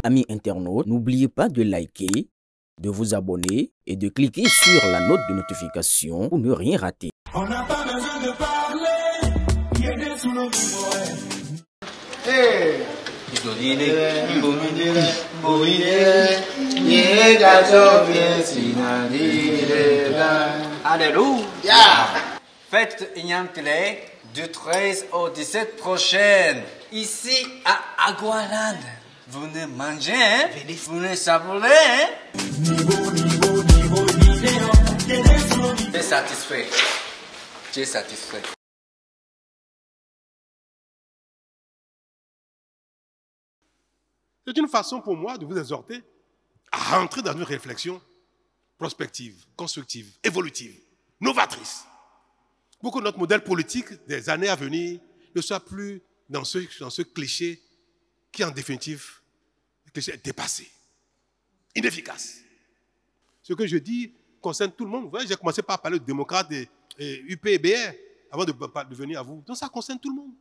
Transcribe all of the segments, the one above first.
Amis internautes, n'oubliez pas de liker, de vous abonner et de cliquer sur la note de notification pour ne rien rater. On n'a pas besoin de parler, il est sous nos Alléluia. Fête Ignamtele du 13 au 17 prochaine, ici à Agualand. Venez manger, hein? Venez savourer, hein? Tu es satisfait. Tu es satisfait. C'est une façon pour moi de vous exhorter à rentrer dans une réflexion prospective, constructive, évolutive, novatrice. Pour que notre modèle politique des années à venir ne soit plus dans ce cliché qui, en définitive, le cliché est dépassé, inefficace. Ce que je dis concerne tout le monde. Vous voyez, j'ai commencé par parler de démocrates et UP et BR avant de venir à vous. Donc ça concerne tout le monde.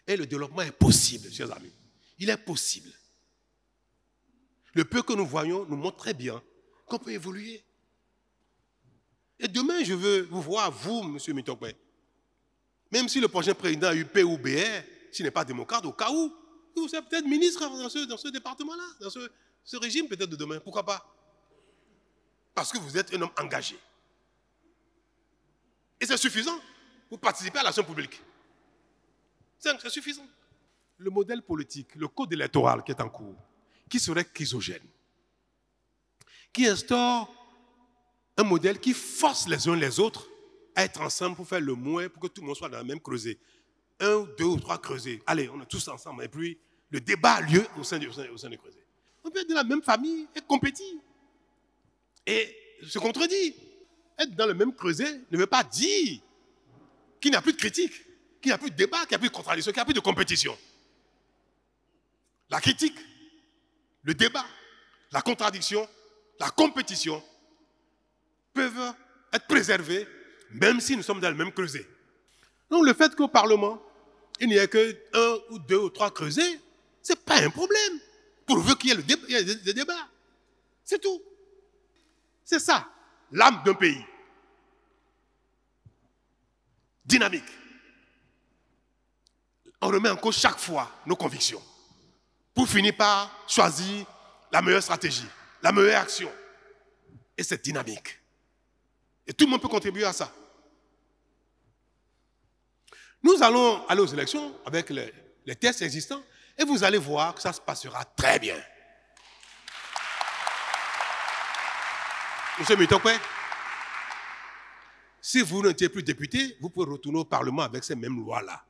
Et le développement est possible, chers amis. Il est possible. Le peu que nous voyons nous montre très bien qu'on peut évoluer. Et demain, je veux vous voir, vous, M. Mitokwe. Même si le prochain président UP ou BR, s'il n'est pas démocrate, au cas où, vous serez peut-être ministre dans ce département-là, dans ce régime peut-être de demain. Pourquoi pas? Parce que vous êtes un homme engagé. Et c'est suffisant pour participer à l'action publique. C'est suffisant. Le modèle politique, le code électoral qui est en cours, qui serait chrysogène, qui instaure un modèle qui force les uns les autres à être ensemble pour faire le moins, pour que tout le monde soit dans la même creusée. 1, 2 ou 3 creusets. Allez, on est tous ensemble. Et puis, le débat a lieu au sein des creusets. On peut être de la même famille et compétir. Et se contredire. Être dans le même creuset ne veut pas dire qu'il n'y a plus de critique, qu'il n'y a plus de débat, qu'il n'y a plus de contradiction, qu'il n'y a plus de compétition. La critique, le débat, la contradiction, la compétition peuvent être préservés même si nous sommes dans le même creuset. Donc le fait qu'au Parlement, il n'y ait que 1 ou 2 ou 3 creusets, ce n'est pas un problème, pourvu qu'il y ait des débats. C'est tout. C'est ça, l'âme d'un pays. Dynamique. On remet en cause chaque fois nos convictions pour finir par choisir la meilleure stratégie, la meilleure action. Et c'est dynamique. Et tout le monde peut contribuer à ça. Nous allons aller aux élections avec les tests existants et vous allez voir que ça se passera très bien. Monsieur Mitokwe, si vous n'étiez plus député, vous pouvez retourner au Parlement avec ces mêmes lois-là.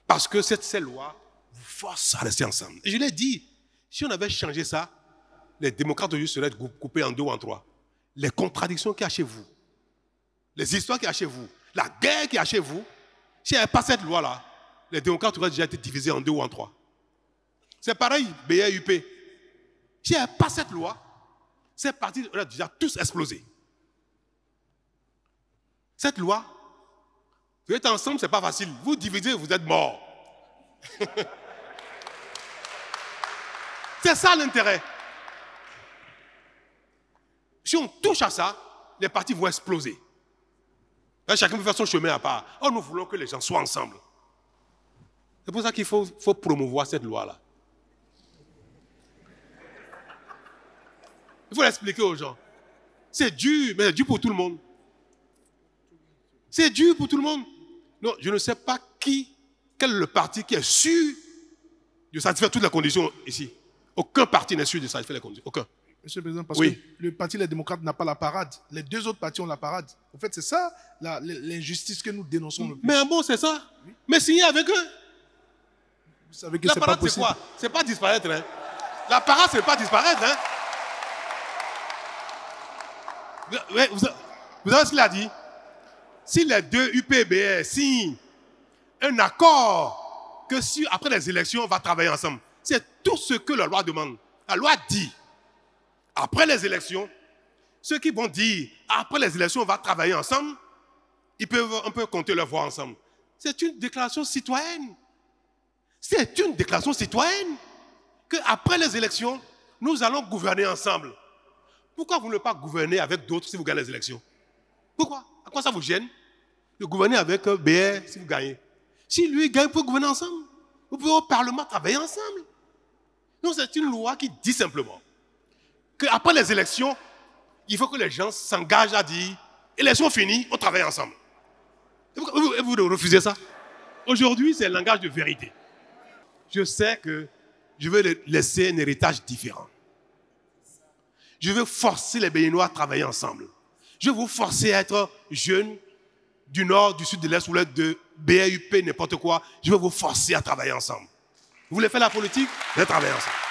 Parce que ces lois vous forcent à rester ensemble. Et je l'ai dit, si on avait changé ça, les démocrates aujourd'hui seraient coupés en 2 ou en 3. Les contradictions qu'il y a chez vous, les histoires qu'il y a chez vous, la guerre qu'il y a chez vous, s'il n'y avait pas cette loi-là, les démocrates auraient déjà été divisés en 2 ou en 3. C'est pareil, BR, UP. S'il n'y avait pas cette loi, ces partis auraient déjà tous explosé. Cette loi, vous êtes ensemble, ce n'est pas facile. Vous divisez, vous êtes morts. C'est ça l'intérêt. Si on touche à ça, les partis vont exploser. Là, chacun peut faire son chemin à part. Oh, nous voulons que les gens soient ensemble. C'est pour ça qu'il faut promouvoir cette loi-là. Il faut l'expliquer aux gens. C'est dur, mais c'est dur pour tout le monde. C'est dur pour tout le monde. Non, je ne sais pas quel est le parti qui est sûr de satisfaire toutes les conditions ici. Aucun parti n'est sûr de satisfaire les conditions. Aucun. Monsieur le Président, parce Oui. que le parti Les Démocrates n'a pas la parade. Les 2 autres partis ont la parade. En fait, c'est ça l'injustice que nous dénonçons le plus. Mais bon, c'est ça. Oui. Mais signer avec eux. Vous savez que la c'est pas parade, possible. C'est quoi? C'est pas disparaître. Hein. La parade, c'est pas disparaître. Hein. Vous savez ce qu'il a dit? Si les 2 UPBR signent un accord que si après les élections, on va travailler ensemble, c'est tout ce que la loi demande. La loi dit, après les élections, ceux qui vont dire, après les élections, on va travailler ensemble, on peut compter leur voix ensemble. C'est une déclaration citoyenne. C'est une déclaration citoyenne qu'après les élections, nous allons gouverner ensemble. Pourquoi vous ne pas gouverner avec d'autres si vous gagnez les élections? Pourquoi? À quoi ça vous gêne de gouverner avec BR si vous gagnez? Si lui gagne, vous pouvez gouverner ensemble. Vous pouvez au Parlement travailler ensemble. Donc c'est une loi qui dit simplement qu'après les élections, il faut que les gens s'engagent à dire élections finies, on travaille ensemble. Et vous refusez ça? Aujourd'hui, c'est un langage de vérité. Je sais que je veux laisser un héritage différent. Je veux forcer les Béninois à travailler ensemble. Je veux vous forcer à être jeunes du nord, du sud, de l'est ou l'est, de BRUP, n'importe quoi. Je veux vous forcer à travailler ensemble. Vous voulez faire la politique? Vous allez travailler ensemble.